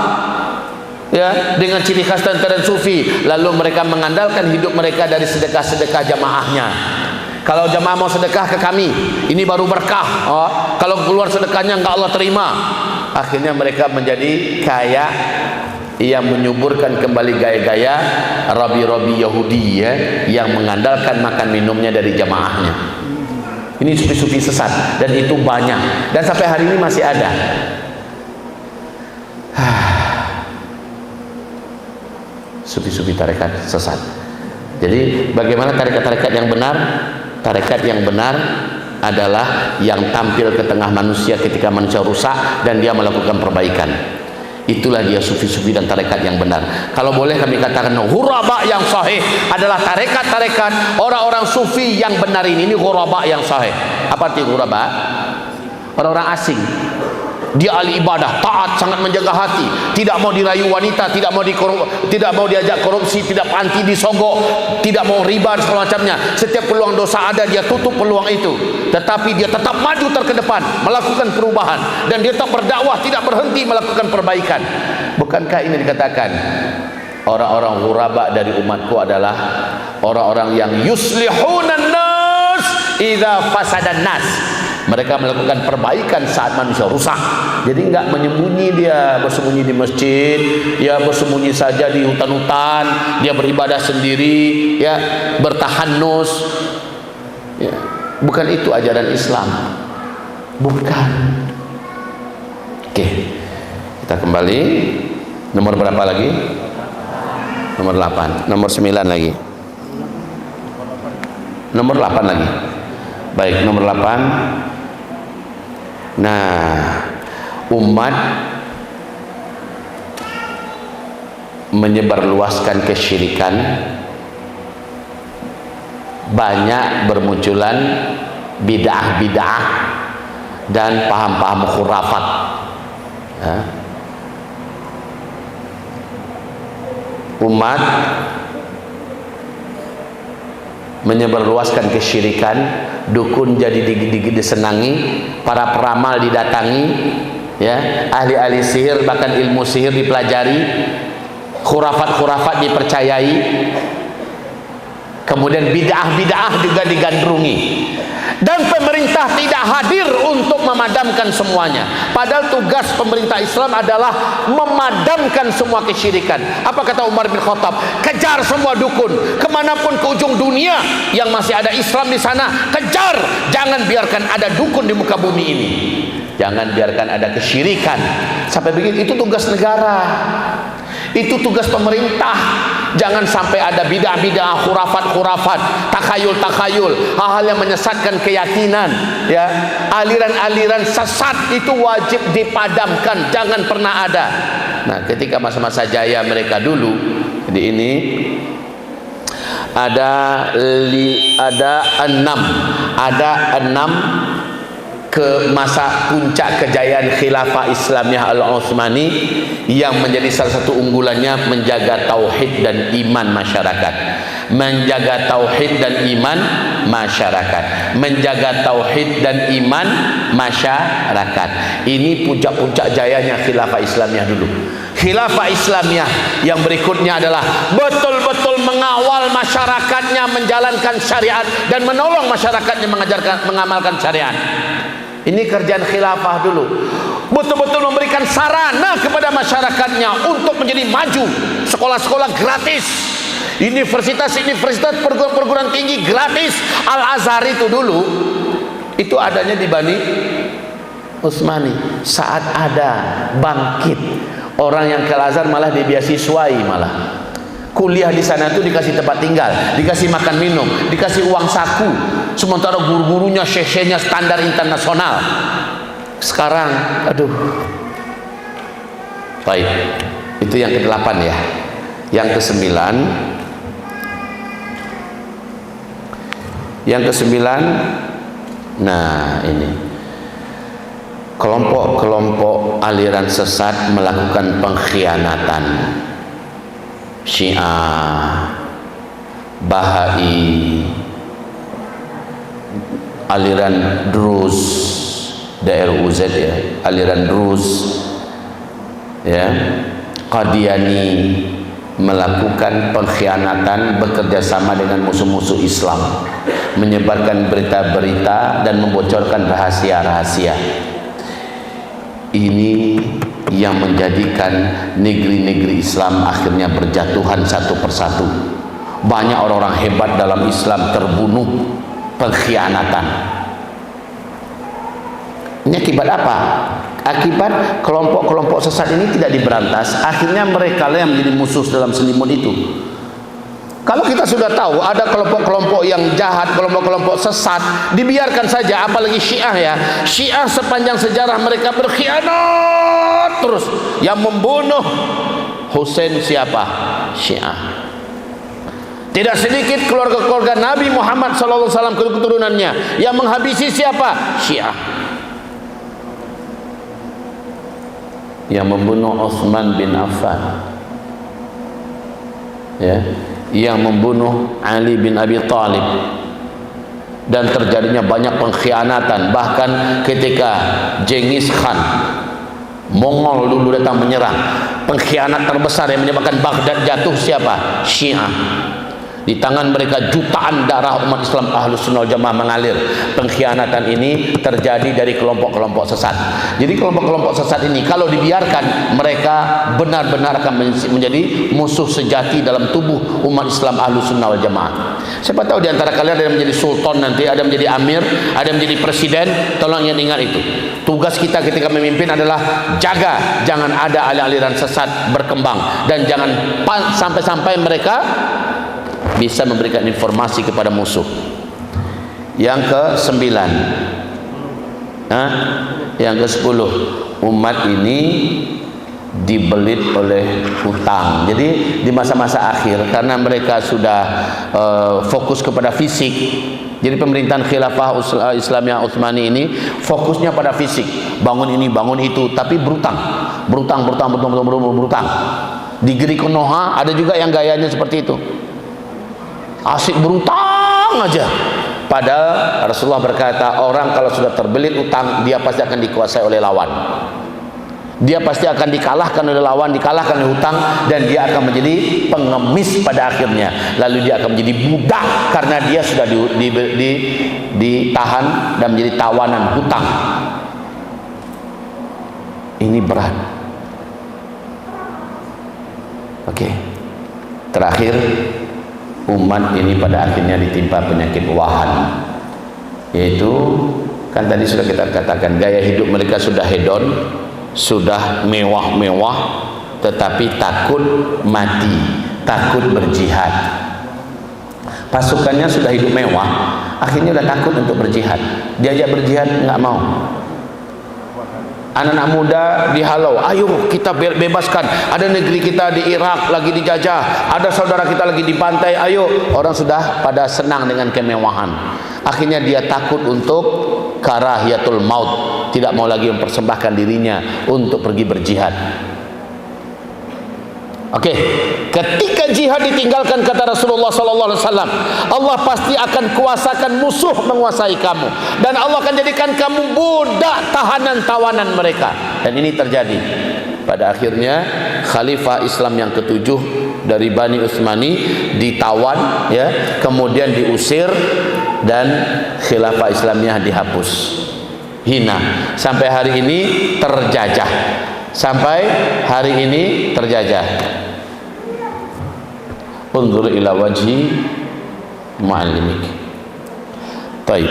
A: ya, dengan ciri khas dan sufi. Lalu mereka mengandalkan hidup mereka dari sedekah-sedekah jamaahnya. Kalau jamaah mau sedekah ke kami, ini baru berkah. Kalau keluar sedekahnya enggak Allah terima. Akhirnya mereka menjadi kaya, yang menyuburkan kembali gaya-gaya rabi-rabi Yahudi, ya, yang mengandalkan makan minumnya dari jamaahnya. Ini sufi-sufi sesat, dan itu banyak, dan sampai hari ini masih ada. Sufi-sufi tarekat sesat. Jadi bagaimana tarekat-tarekat yang benar? Tarekat yang benar adalah yang tampil ke tengah manusia ketika manusia rusak dan dia melakukan perbaikan. Itulah dia sufi-sufi dan tarekat yang benar. Kalau boleh kami katakan, ghuraba yang sahih adalah tarekat-tarekat orang-orang sufi yang benar ini. Ini ghuraba yang sahih. Apa arti ghuraba? Orang-orang asing. Dia ahli ibadah, taat, sangat menjaga hati, tidak mau dirayu wanita, tidak mau diajak korupsi, tidak anti disogok, tidak mau riba dan segala macamnya. Setiap peluang dosa ada, dia tutup peluang itu. Tetapi dia tetap maju terkedepan, melakukan perubahan, dan dia tetap berdakwah, tidak berhenti melakukan perbaikan. Bukankah ini dikatakan orang-orang ghuraba dari umatku adalah orang-orang yang yuslihunan nas idza fasadan nas. Mereka melakukan perbaikan saat manusia rusak. Jadi enggak menyembunyi, dia bersembunyi di masjid, dia bersembunyi saja di hutan-hutan, dia beribadah sendiri, ya, bertahanus, ya. Bukan itu ajaran Islam, bukan. Oke, kita kembali. Nomor berapa lagi? Nomor 8, nomor 9 lagi, nomor 8 lagi. Baik, nomor 8. Nah, umat menyebarluaskan kesyirikan, banyak bermunculan bid'ah-bid'ah dan paham-paham khurafat, ya. Umat menyebarluaskan kesyirikan, dukun jadi disenangi, para peramal didatangi, ya, ahli-ahli sihir, bahkan ilmu sihir dipelajari, khurafat-khurafat dipercayai. Kemudian bid'ah-bid'ah juga digandrungi. Dan pemerintah tidak hadir untuk memadamkan semuanya. Padahal tugas pemerintah Islam adalah memadamkan semua kesyirikan. Apa kata Umar bin Khattab? Kejar semua dukun, kemanapun ke ujung dunia yang masih ada Islam di sana, kejar. Jangan biarkan ada dukun di muka bumi ini. Jangan biarkan ada kesyirikan. Sampai begitu, itu tugas negara. Itu tugas pemerintah. Jangan sampai ada bidah-bidah, khurafat-khurafat, takhayul-takhayul, hal-hal yang menyesatkan keyakinan, ya. Aliran-aliran sesat itu wajib dipadamkan, jangan pernah ada. Nah, ketika masa-masa jaya mereka dulu, jadi ini ada enam ke masa puncak kejayaan khilafah Islamiyah Al-Utsmani yang menjadi salah satu unggulannya menjaga tauhid dan iman masyarakat. Menjaga tauhid dan iman masyarakat. Menjaga tauhid dan iman masyarakat. Ini puncak-puncak jayanya khilafah Islamiyah dulu. Khilafah Islamiyah yang berikutnya adalah betul-betul mengawal masyarakatnya menjalankan syariat dan menolong masyarakatnya mengamalkan syariat. Ini kerjaan khilafah dulu. Betul-betul memberikan sarana kepada masyarakatnya untuk menjadi maju. Sekolah-sekolah gratis, universitas-universitas, perguruan tinggi gratis. Al-Azhar itu dulu, itu adanya di Bani Utsmani. Saat ada bangkit, orang yang ke Al-Azhar malah dibiasiswai, malah kuliah di sana tuh dikasih tempat tinggal, dikasih makan minum, dikasih uang saku. Sementara guru-gurunya, syekh-syekhnya standar internasional. Sekarang, aduh. Baik, itu yang ke-8 ya. Yang ke-9, nah ini. Kelompok-kelompok aliran sesat melakukan pengkhianatan. Syiah, Bahai, aliran Druz, DRUZ ya, aliran Druz, ya, Qadiani melakukan pengkhianatan, bekerja sama dengan musuh-musuh Islam, menyebarkan berita-berita dan membocorkan rahasia-rahasia. Ini yang menjadikan negeri-negeri Islam akhirnya berjatuhan satu persatu. Banyak orang-orang hebat dalam Islam terbunuh, pengkhianatan. Ini akibat apa? Akibat kelompok-kelompok sesat ini tidak diberantas, akhirnya mereka lah yang menjadi musuh dalam selimut itu. Kalau kita sudah tahu ada kelompok-kelompok yang jahat, kelompok-kelompok sesat, dibiarkan saja. Apalagi Syiah ya. Syiah sepanjang sejarah mereka berkhianat terus. Yang membunuh Husain siapa? Syiah. Tidak sedikit keluarga-keluarga Nabi Muhammad SAW keturunannya yang menghabisi siapa? Syiah. Yang membunuh Utsman bin Affan, ya, yang membunuh Ali bin Abi Thalib, dan terjadinya banyak pengkhianatan. Bahkan ketika Genghis Khan Mongol dulu datang menyerang, pengkhianat terbesar yang menyebabkan Baghdad jatuh siapa? Syiah. Di tangan mereka jutaan darah umat Islam Ahlus Sunnah wal Jamaah mengalir. Pengkhianatan ini terjadi dari kelompok-kelompok sesat. Jadi kelompok-kelompok sesat ini kalau dibiarkan, mereka benar-benar akan menjadi musuh sejati dalam tubuh umat Islam Ahlus Sunnah wal Jamaah. Siapa tahu di antara kalian ada yang menjadi sultan nanti, ada yang menjadi amir, ada yang menjadi presiden. Tolong ingat itu. Tugas kita ketika memimpin adalah jaga jangan ada aliran sesat berkembang, dan jangan sampai-sampai mereka bisa memberikan informasi kepada musuh. Yang ke-9, yang ke-10, umat ini dibelit oleh hutang. Jadi di masa-masa akhir, karena mereka sudah fokus kepada fisik, jadi pemerintahan khilafah Islamiyah Utsmani ini fokusnya pada fisik, bangun ini, bangun itu, tapi berutang. Digeri Konoha ada juga yang gayanya seperti itu. Asik berutang aja. Padahal Rasulullah berkata, orang kalau sudah terbelit utang, dia pasti akan dikuasai oleh lawan. Dia pasti akan dikalahkan oleh lawan, dikalahkan oleh hutang, dan dia akan menjadi pengemis pada akhirnya. Lalu dia akan menjadi budak karena dia sudah ditahan dan menjadi tawanan hutang. Ini berat. Oke. Terakhir, umat ini pada akhirnya ditimpa penyakit wahan, yaitu kan tadi sudah kita katakan, gaya hidup mereka sudah hedon, sudah mewah-mewah, tetapi takut mati, takut berjihad. Pasukannya sudah hidup mewah, akhirnya sudah takut untuk berjihad. Diajak berjihad nggak mau. Anak-anak muda dihalau, ayo kita bebaskan, ada negeri kita di Irak lagi dijajah, ada saudara kita lagi dibantai, ayo. Orang sudah pada senang dengan kemewahan, akhirnya dia takut untuk karahiyatul maut, tidak mau lagi mempersembahkan dirinya untuk pergi berjihad. Oke, ketika jihad ditinggalkan, kata Rasulullah sallallahu alaihi wasallam, Allah pasti akan kuasakan musuh menguasai kamu, dan Allah akan jadikan kamu budak tahanan tawanan mereka. Dan ini terjadi. Pada akhirnya Khalifah Islam yang ketujuh dari Bani Utsmani ditawan, ya, kemudian diusir, dan khilafah Islamiyah dihapus, hina. Sampai hari ini terjajah. Sampai hari ini terjajah. Unzur ila wajhi muallimik. Taib.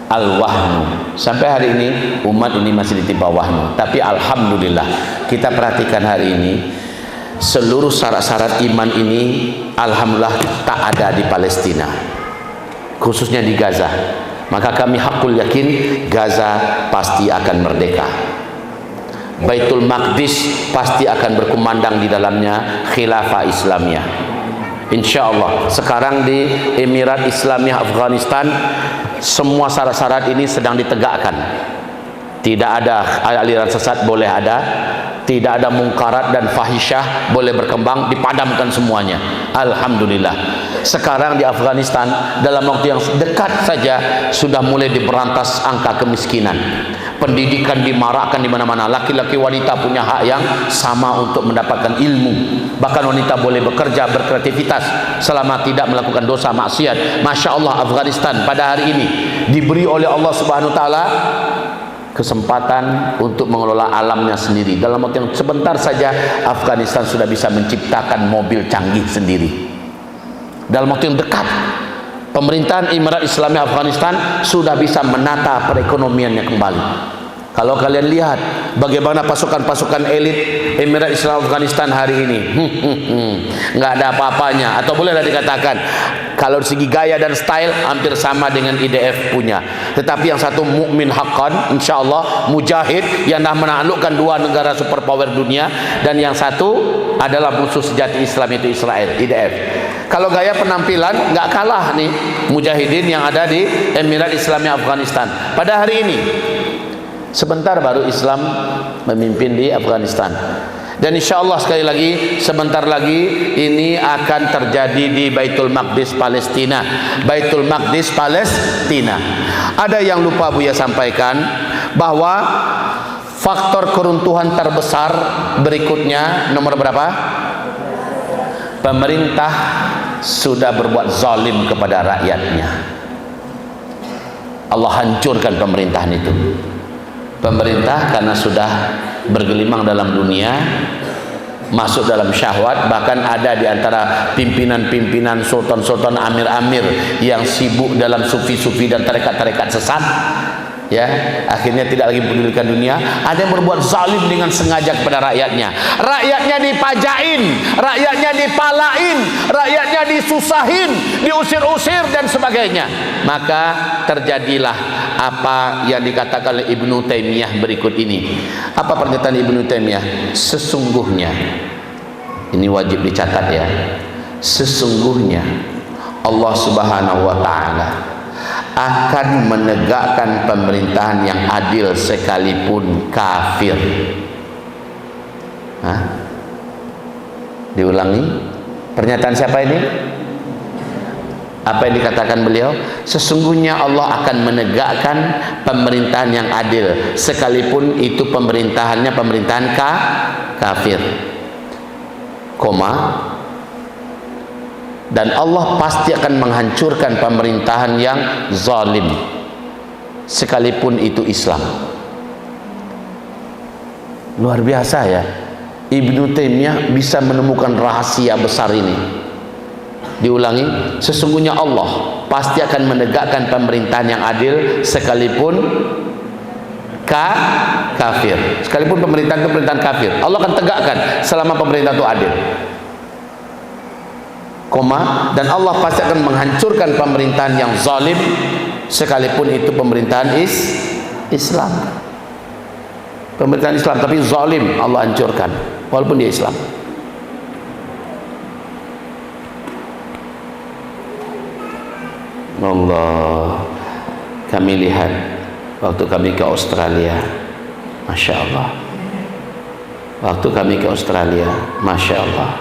A: Al-wahnu. Sampai hari ini umat ini masih ditimpa wahnu. Tapi alhamdulillah, kita perhatikan hari ini, seluruh syarat-syarat iman ini alhamdulillah tak ada di Palestina, khususnya di Gaza. Maka kami hakul yakin Gaza pasti akan merdeka. Baitul Maqdis pasti akan berkumandang di dalamnya khilafah Islamiyah, insya Allah. Sekarang di Emirat Islamiyah Afghanistan, semua syarat-syarat ini sedang ditegakkan. Tidak ada aliran sesat boleh ada, tidak ada mungkarat dan fahisyah boleh berkembang, dipadamkan semuanya. Alhamdulillah. Sekarang di Afghanistan dalam waktu yang dekat saja sudah mulai diberantas angka kemiskinan. Pendidikan dimarakkan di mana-mana. Laki-laki wanita punya hak yang sama untuk mendapatkan ilmu. Bahkan wanita boleh bekerja, berkreativitas selama tidak melakukan dosa maksiat. Masya Allah, Afghanistan pada hari ini diberi oleh Allah Subhanahu wa taala kesempatan untuk mengelola alamnya sendiri. Dalam waktu yang sebentar saja Afghanistan sudah bisa menciptakan mobil canggih sendiri. Dalam waktu yang dekat pemerintahan Emirat Islamiyah Afghanistan sudah bisa menata perekonomiannya kembali. Kalau kalian lihat bagaimana pasukan-pasukan elit Emirat Islam Afghanistan hari ini, nggak ada apa-apanya, atau bolehlah dikatakan kalau segi gaya dan style hampir sama dengan IDF punya. Tetapi yang satu mukmin haqqan, insya Allah mujahid yang dah menaklukkan dua negara superpower dunia, dan yang satu adalah musuh sejati Islam, itu Israel, IDF. Kalau gaya penampilan nggak kalah nih mujahidin yang ada di Emirat Islamiyah Afghanistan pada hari ini. Sebentar baru Islam memimpin di Afghanistan, dan insya Allah sekali lagi sebentar lagi ini akan terjadi di Baitul Maqdis Palestina. Baitul Maqdis Palestina. Ada yang lupa Buya sampaikan bahwa faktor keruntuhan terbesar berikutnya nomor berapa? Pemerintah sudah berbuat zalim kepada rakyatnya. Allah hancurkan pemerintahan itu. Pemerintah karena sudah bergelimang dalam dunia, masuk dalam syahwat, bahkan ada di antara pimpinan-pimpinan, sultan-sultan, amir-amir yang sibuk dalam sufi-sufi dan tarekat-tarekat sesat, ya, akhirnya tidak lagi mempedulikan dunia. Ada yang berbuat zalim dengan sengaja kepada rakyatnya. Rakyatnya dipajain, rakyatnya dipalain, rakyatnya disusahin, diusir-usir dan sebagainya. Maka terjadilah apa yang dikatakan oleh Ibnu Taimiyah berikut ini. Apa pernyataan Ibnu Taimiyah? Sesungguhnya, ini wajib dicatat ya, sesungguhnya Allah Subhanahu wa taala akan menegakkan pemerintahan yang adil sekalipun kafir. Hah? Diulangi, pernyataan siapa ini? Apa yang dikatakan beliau? Sesungguhnya Allah akan menegakkan pemerintahan yang adil, sekalipun itu pemerintahannya pemerintahan kafir. Dan Allah pasti akan menghancurkan pemerintahan yang zalim, sekalipun itu Islam. Luar biasa ya, Ibnu Taimiyah bisa menemukan rahasia besar ini. Diulangi, sesungguhnya Allah pasti akan menegakkan pemerintahan yang adil, sekalipun kafir, sekalipun pemerintahan kafir, Allah akan tegakkan selama pemerintahan itu adil. Dan Allah pasti akan menghancurkan pemerintahan yang zalim, sekalipun itu pemerintahan Islam. Pemerintahan Islam tapi zalim, Allah hancurkan walaupun dia Islam. Allah, kami lihat waktu kami ke Australia, Masya Allah. Waktu kami ke Australia, Masya Allah,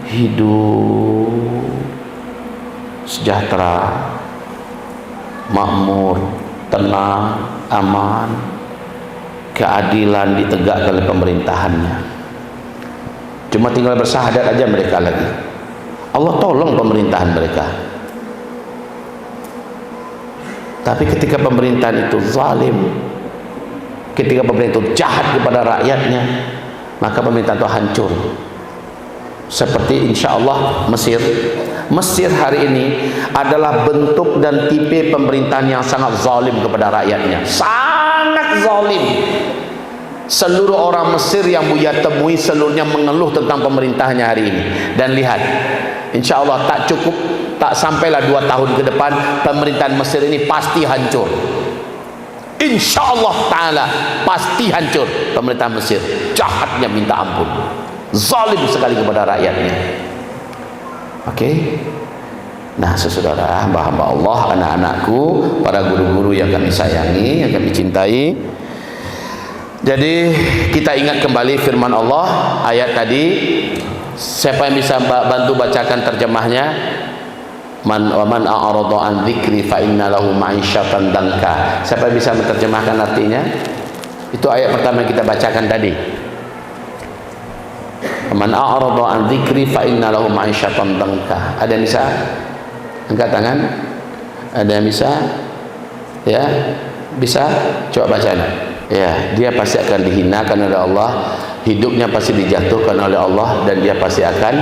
A: hidup sejahtera, makmur, tenang, aman, keadilan ditegakkan oleh pemerintahannya. Cuma tinggal bersahadat aja mereka lagi. Allah tolong pemerintahan mereka. Tapi ketika pemerintahan itu zalim, ketika pemerintah itu jahat kepada rakyatnya, maka pemerintahan itu hancur. Seperti insya Allah Mesir. Mesir hari ini adalah bentuk dan tipe pemerintahan yang sangat zalim kepada rakyatnya, sangat zalim. Seluruh orang Mesir yang Buya temui seluruhnya mengeluh tentang pemerintahannya hari ini. Dan lihat, insya Allah tak cukup, tak sampailah 2 tahun ke depan, pemerintahan Mesir ini pasti hancur. Insya Allah Ta'ala pasti hancur pemerintahan Mesir. Jahatnya minta ampun, zalim sekali kepada rakyatnya. Oke. Nah, saudara, hamba-hamba Allah, anak-anakku, para guru-guru yang kami sayangi, yang kami cintai. Jadi kita ingat kembali firman Allah ayat tadi. Siapa yang bisa bantu bacakan terjemahnya? Man a'rada an dzikri fa inna lahu ma'isyatan danka. Siapa yang bisa menerjemahkan artinya? Itu ayat pertama yang kita bacakan tadi. Man a'rada an dzikri fa inna lahu ma'isyatan danka. Ada yang bisa angkat tangan? Ada yang bisa? Ya, bisa? Coba bacakan. Ya, dia pasti akan dihinakan oleh Allah, hidupnya pasti dijatuhkan oleh Allah, dan dia pasti akan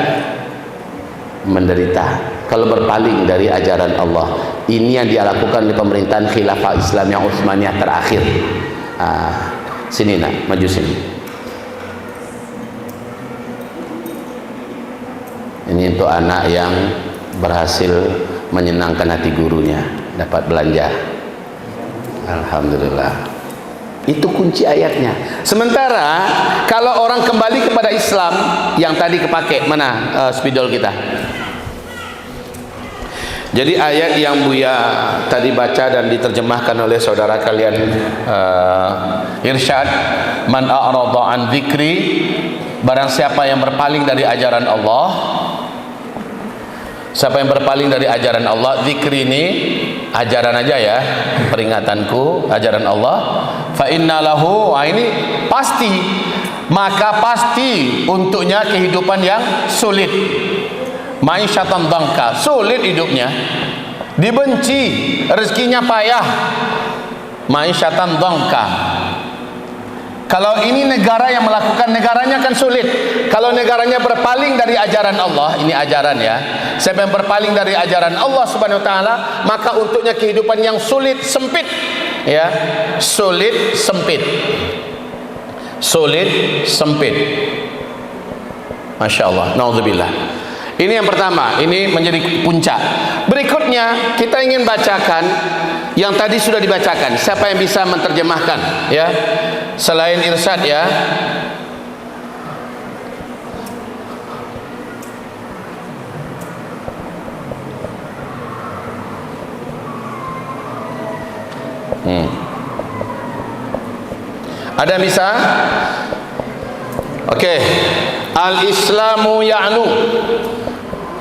A: menderita kalau berpaling dari ajaran Allah. Ini yang dia lakukan di pemerintahan khilafah Islam yang Utsmaniyah terakhir. Sini nak, maju sini. Ini untuk anak yang berhasil menyenangkan hati gurunya, dapat belanja. Alhamdulillah. Itu kunci ayatnya. Sementara kalau orang kembali kepada Islam, yang tadi kepake mana spidol kita? Jadi ayat yang Buya tadi baca dan diterjemahkan oleh saudara kalian irsyad, man a'rada an dzikri, barang siapa yang berpaling dari ajaran Allah. Siapa yang berpaling dari ajaran Allah, zikri ini ajaran aja ya, peringatanku, ajaran Allah. Fa inna lahu, ini pasti, maka pasti untuknya kehidupan yang sulit. Ma'isyatan dangka, sulit hidupnya, dibenci, rezekinya payah. Ma'isyatan dangka. Kalau ini negara yang melakukan, negaranya kan sulit. Kalau negaranya berpaling dari ajaran Allah, ini ajaran ya. Siapa yang berpaling dari ajaran Allah Subhanahu wa taala, maka untuknya kehidupan yang sulit, sempit. Ya, sulit, sempit. Sulit, sempit. Masya Allah, naudzubillah. Ini yang pertama, ini menjadi puncak. Berikutnya kita ingin bacakan yang tadi sudah dibacakan. Siapa yang bisa menerjemahkan ya? Selain irsyad ya. Ada yang bisa? Oke. Al-Islamu ya'lu.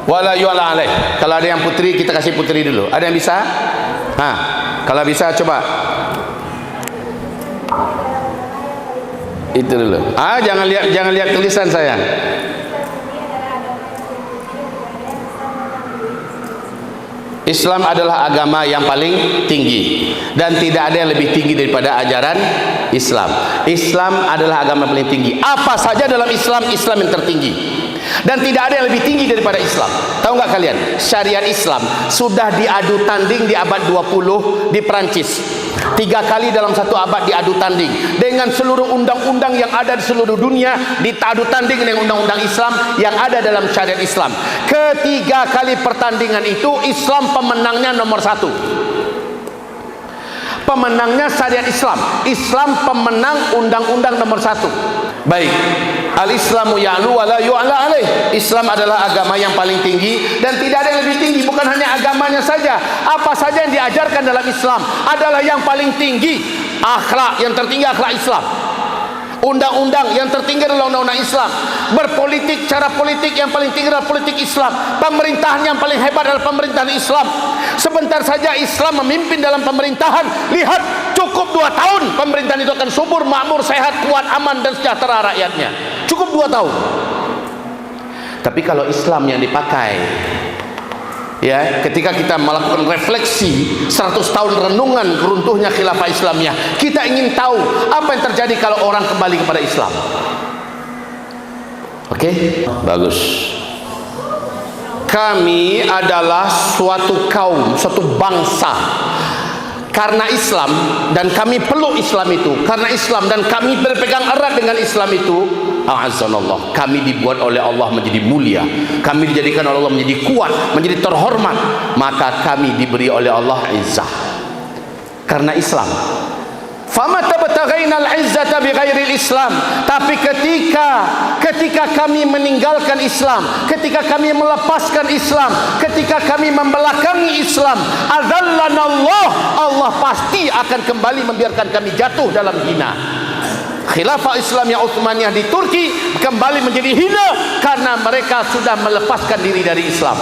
A: wala yu'la alaih. Kalau ada yang putri, kita kasih putri dulu. Ada yang bisa? Kalau bisa coba. Itu dulu. Jangan lihat tulisan saya. Islam adalah agama yang paling tinggi dan tidak ada yang lebih tinggi daripada ajaran Islam. Islam adalah agama yang paling tinggi. Apa saja dalam Islam, Islam yang tertinggi. Dan tidak ada yang lebih tinggi daripada Islam. Tahu nggak kalian? Syariat Islam sudah diadu tanding di abad 20 di Perancis. 3 kali dalam 1 abad diadu tanding dengan seluruh undang-undang yang ada di seluruh dunia, diadu tanding dengan undang-undang Islam yang ada dalam syariat Islam. Ketiga kali pertandingan itu Islam pemenangnya nomor 1. Pemenangnya syariat Islam. Islam pemenang undang-undang nomor 1. Baik, al-Islamu ya'lu wa la yu'la alaih. Islam adalah agama yang paling tinggi dan tidak ada yang lebih tinggi. Bukan hanya agamanya saja, apa saja yang diajarkan dalam Islam adalah yang paling tinggi. Akhlak, yang tertinggi akhlak Islam. Undang-undang yang tertinggi adalah undang-undang Islam. Berpolitik, cara politik yang paling tinggi adalah politik Islam. Pemerintahan yang paling hebat adalah pemerintahan Islam. Sebentar saja Islam memimpin dalam pemerintahan, lihat, cukup 2 tahun pemerintahan itu akan subur, makmur, sehat, kuat, aman dan sejahtera rakyatnya. Cukup 2 tahun. Tapi kalau Islam yang dipakai, ya, ketika kita melakukan refleksi 100 tahun renungan runtuhnya khilafah Islamiyah, kita ingin tahu apa yang terjadi kalau orang kembali kepada Islam. Oke? Bagus. Kami adalah suatu kaum, suatu bangsa karena Islam, dan kami peluk Islam itu karena Islam, dan kami berpegang erat dengan Islam itu. A'azzanallah, kami dibuat oleh Allah menjadi mulia, kami dijadikan oleh Allah menjadi kuat, menjadi terhormat, maka kami diberi oleh Allah izzah karena Islam. Fama tabtaghaina al-izzata bighairi al-Islam. Tapi ketika kami meninggalkan Islam, ketika kami melepaskan Islam, ketika kami membelakangi Islam, adzallanallah, Allah pasti akan kembali membiarkan kami jatuh dalam hina. Khilafah Islamiyah Utsmaniyah di Turki kembali menjadi hina karena mereka sudah melepaskan diri dari Islam.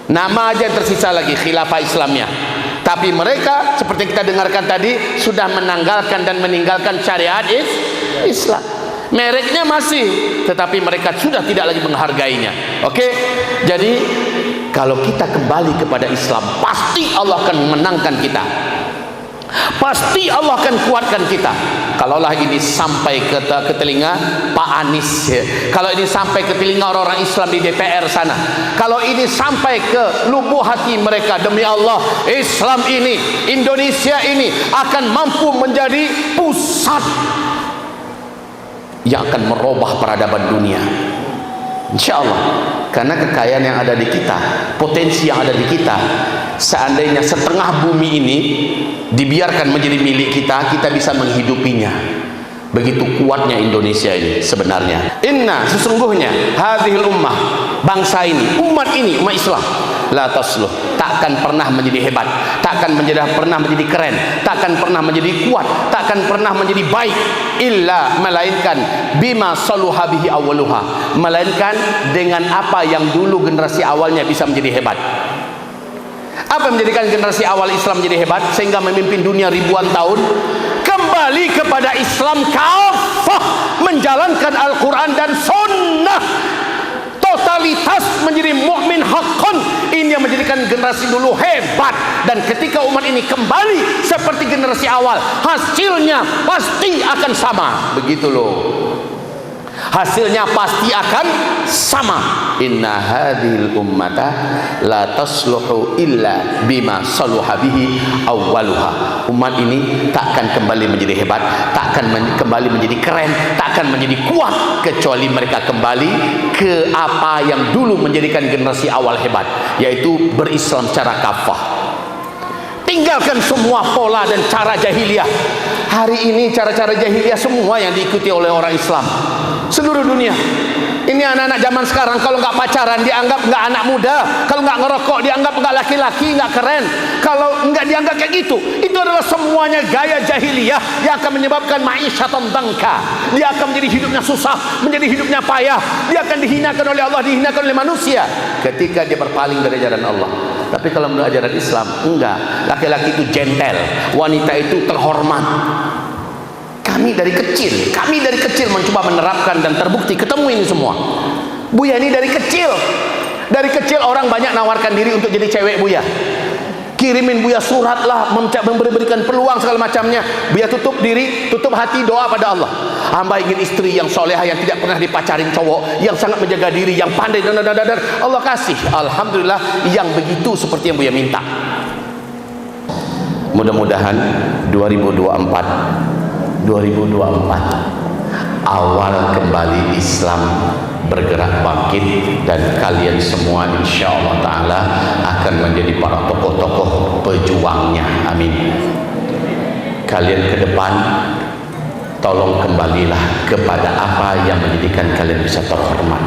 A: Nama aja yang tersisa lagi Khilafah Islamiyah. Tapi mereka seperti kita dengarkan tadi sudah menanggalkan dan meninggalkan syariat Islam. Mereknya masih, tetapi mereka sudah tidak lagi menghargainya. Oke? Jadi kalau kita kembali kepada Islam, pasti Allah akan menangkan kita. Pasti Allah akan kuatkan kita. Kalaulah ini sampai ke telinga Pak Anies, ya. Kalau ini sampai ke telinga orang-orang Islam di DPR sana, kalau ini sampai ke lubuk hati mereka, demi Allah, Islam ini, Indonesia ini akan mampu menjadi pusat yang akan merubah peradaban dunia, insya Allah. Karena kekayaan yang ada di kita, potensi yang ada di kita, seandainya setengah bumi ini dibiarkan menjadi milik kita, kita bisa menghidupinya. Begitu kuatnya Indonesia ini sebenarnya. Inna, sesungguhnya hadhil ummah, bangsa ini, umat ini, umat Islam, la tasluh, takkan pernah menjadi hebat, takkan pernah menjadi keren, takkan pernah menjadi kuat, takkan pernah menjadi baik, illa, melainkan bima saluha bihi awwaluha, melainkan dengan apa yang dulu generasi awalnya bisa menjadi hebat. Apa yang menjadikan generasi awal Islam menjadi hebat sehingga memimpin dunia ribuan tahun? Kembali kepada Islam kafah, menjalankan Al-Quran dan Sunnah, totalitas menjadi mukmin haqqan. Ini yang menjadikan generasi dulu hebat. Dan ketika umat ini kembali seperti generasi awal, hasilnya pasti akan sama. Begitu loh, hasilnya pasti akan sama. Inna hadhil ummata la tasluhu illa bima saluha bihi awwaluha. Umat ini takkan kembali menjadi hebat, takkan kembali menjadi keren, takkan menjadi kuat kecuali mereka kembali ke apa yang dulu menjadikan generasi awal hebat, yaitu berislam secara kafah. Tinggalkan semua pola dan cara jahiliyah. Hari ini cara-cara jahiliyah semua yang diikuti oleh orang Islam seluruh dunia. Ini anak-anak zaman sekarang kalau nggak pacaran dianggap nggak anak muda, kalau nggak ngerokok dianggap nggak laki-laki, nggak keren, kalau nggak dianggap kayak gitu. Itu adalah semuanya gaya jahiliyah yang akan menyebabkan ma'isyatan dangka. Dia akan menjadi hidupnya susah, menjadi hidupnya payah. Dia akan dihinakan oleh Allah, dihinakan oleh manusia ketika dia berpaling dari ajaran Allah. Tapi kalau menurut ajaran Islam, enggak. Laki-laki itu gentle, wanita itu terhormat. Kami dari kecil mencoba menerapkan dan terbukti ketemu ini semua. Buya ini dari kecil orang banyak nawarkan diri untuk jadi cewek Buya. Kirimin Buya surat lah, memberikan peluang segala macamnya. Buya tutup diri, tutup hati, doa pada Allah. Hamba ingin istri yang solehah, yang tidak pernah dipacarin cowok, yang sangat menjaga diri, yang pandai dan Allah kasih. Alhamdulillah yang begitu seperti yang Buya minta. Mudah-mudahan 2024 awal kembali Islam bergerak bangkit, dan kalian semua insya Allah Ta'ala akan menjadi para tokoh-tokoh pejuangnya. Amin. Kalian ke depan tolong kembalilah kepada apa yang menjadikan kalian bisa terhormat,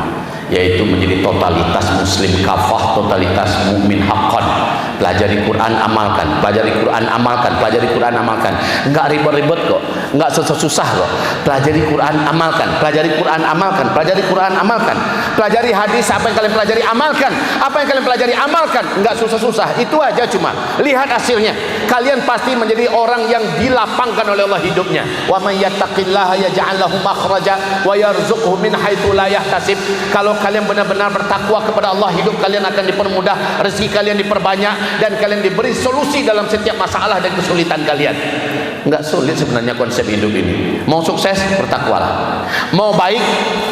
A: yaitu menjadi totalitas muslim kafah, totalitas mukmin haqqan. Pelajari Quran, amalkan, pelajari Quran, amalkan, pelajari Quran, amalkan. Enggak ribet-ribet kok, enggak susah-susah kok. Pelajari Quran, amalkan, pelajari Quran, amalkan, pelajari Quran, amalkan. Pelajari hadis, apa yang kalian pelajari, amalkan. Apa yang kalian pelajari, amalkan. Enggak susah-susah, itu aja cuma. Lihat hasilnya. Kalian pasti menjadi orang yang dilapangkan oleh Allah hidupnya. Wa may yattaqillaha yaj'al lahu makhraja wa yarzuqhu min haitsu la yahtasib. Kalau kalian benar-benar bertakwa kepada Allah, hidup kalian akan dipermudah, rezeki kalian diperbanyak, dan kalian diberi solusi dalam setiap masalah dan kesulitan kalian. Enggak sulit sebenarnya konsep hidup ini. Mau sukses, bertakwalah. Mau baik,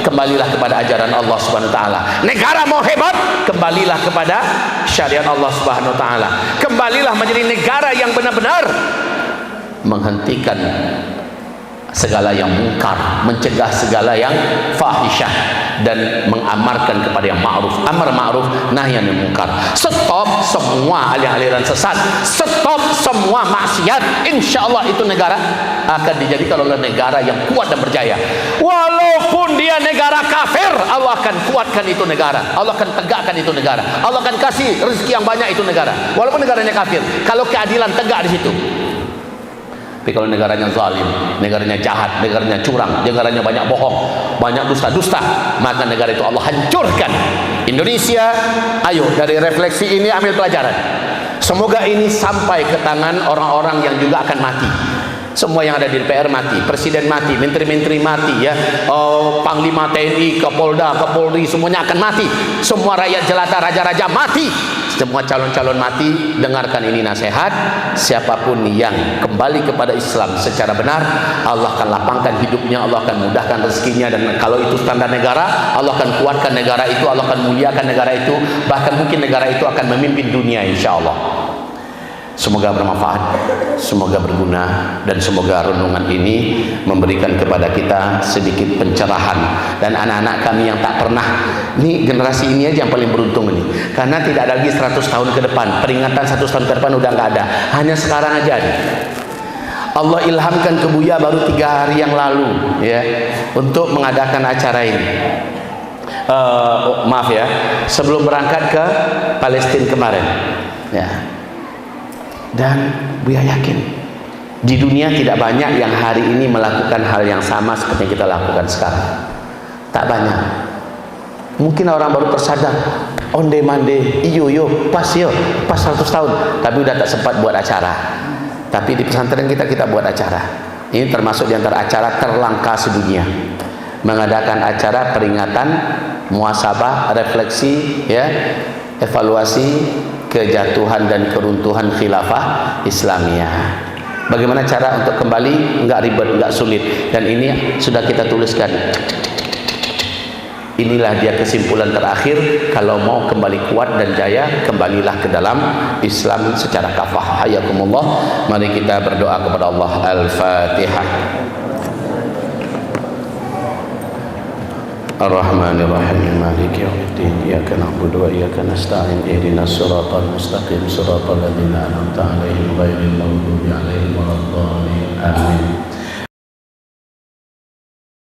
A: kembalilah kepada ajaran Allah Subhanahu wa taala. Negara mau hebat, kembalilah kepada syariat Allah Subhanahu wa taala. Kembalilah menjadi negara yang benar-benar menghentikan segala yang mungkar, mencegah segala yang fahisyah, dan mengamarkan kepada yang ma'ruf, amar ma'ruf, nahi anil munkar. Stop semua aliran sesat, stop semua maksiat. Insyaallah itu negara akan dijadikan oleh negara yang kuat dan berjaya. Walaupun dia negara kafir, Allah akan kuatkan itu negara, Allah akan tegakkan itu negara, Allah akan kasih rezeki yang banyak itu negara. Walaupun negaranya kafir, kalau keadilan tegak di situ. Tapi kalau negaranya zalim, negaranya jahat, negaranya curang, negaranya banyak bohong, banyak dusta-dusta, maka negara itu Allah hancurkan. Indonesia, ayo dari refleksi ini ambil pelajaran. Semoga ini sampai ke tangan orang-orang yang juga akan mati. Semua yang ada di DPR mati, presiden mati, menteri-menteri mati, ya, panglima TNI, Kapolda, Kapolri, semuanya akan mati. Semua rakyat jelata, raja-raja mati. Semua calon-calon mati. Dengarkan ini nasihat. Siapapun yang kembali kepada Islam secara benar, Allah akan lapangkan hidupnya, Allah akan mudahkan rezekinya, dan kalau itu standar negara, Allah akan kuatkan negara itu, Allah akan muliakan negara itu, bahkan mungkin negara itu akan memimpin dunia insya Allah. Semoga bermanfaat, semoga berguna, dan semoga renungan ini memberikan kepada kita sedikit pencerahan. Dan anak-anak kami yang tak pernah, ini generasi ini aja yang paling beruntung ini, karena tidak ada lagi 100 tahun ke depan, peringatan 100 tahun ke depan udah nggak ada, hanya sekarang aja nih. Allah ilhamkan ke Buya baru 3 hari yang lalu, ya, untuk mengadakan acara ini. Maaf ya, sebelum berangkat ke Palestina kemarin, ya. Dan Buya yakin di dunia tidak banyak yang hari ini melakukan hal yang sama seperti yang kita lakukan sekarang. Tak banyak. Mungkin orang baru tersadar, onde mande, iyo pas 100 tahun, tapi udah tak sempat buat acara. Tapi di pesantren kita buat acara. Ini termasuk di antara acara terlangka sedunia. Mengadakan acara peringatan, muhasabah, refleksi, ya, evaluasi kejatuhan dan keruntuhan khilafah Islamiyah. Bagaimana cara untuk kembali? Enggak ribet, enggak sulit, dan ini sudah kita tuliskan. Inilah dia kesimpulan terakhir. Kalau mau kembali kuat dan jaya, kembalilah ke dalam Islam secara kafah. Hayakumullah. Mari kita berdoa kepada Allah. Al-Fatihah. Ar-Rahmanir-Rahim, Maliki yaumiddin, Iyyaka na'budu wa iyyaka nasta'in, ihdinas siratal mustaqim, siratal ladzina an'amta 'alaihim ghairil maghdubi 'alaihim